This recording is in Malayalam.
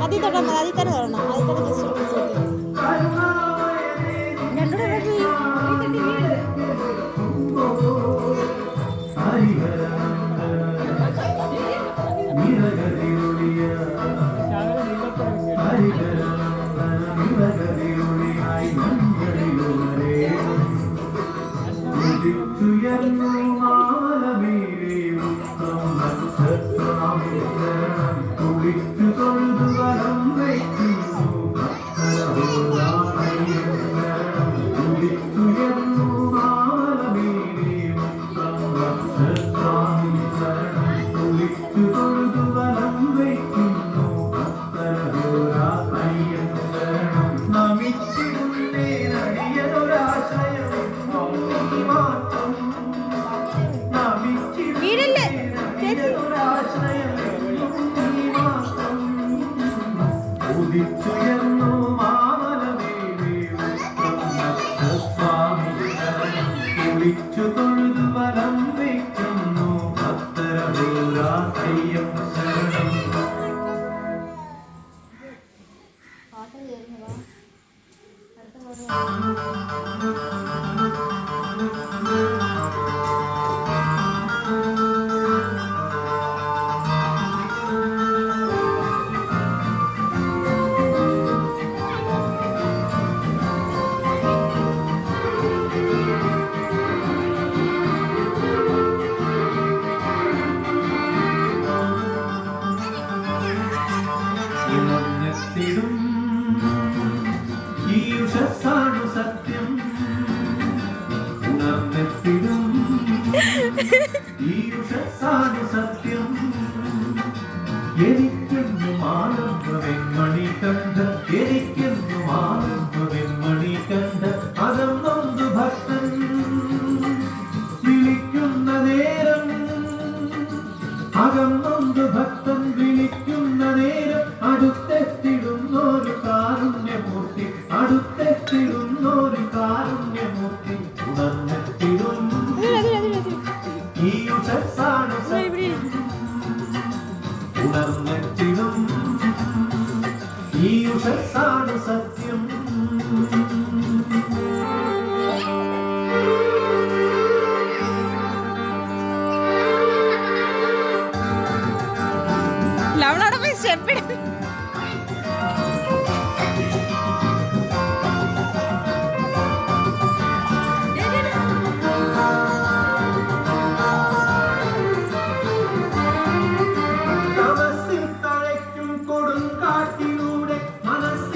അതിൽ തൊടാൻ അതിൽ തന്നെ തൊടണം. അതിൽ തന്നെ ജസ്റ്റ് രണ്ടൂടെ സത്യം എനിക്കെന്നും ആനന്ദമെന്മണി കണ്ട എനിക്കെന്നും ആനന്ദമെന്മണി കണ്ട അകം നൊന്തു ഭക്തൻ വിളിക്കുന്ന നേരം അകം നൊന്തു ഭക്തൻ വിളിക്കുന്ന നേരം അടുത്തെത്തിടുന്നൊരു കാരുണ്യമൂർത്തി അടുത്തെത്തിടുന്നൊരു കാരുണ്യമൂർത്തി ഉണർന്നെത്തിടും ഈ ഉഷസ്സാണ് ഉണർന്നെത്തിടും ഈ ഉഷസ്സാണ് സത്യം ലവണോടെ പോയി സ്റ്റെപ്പ്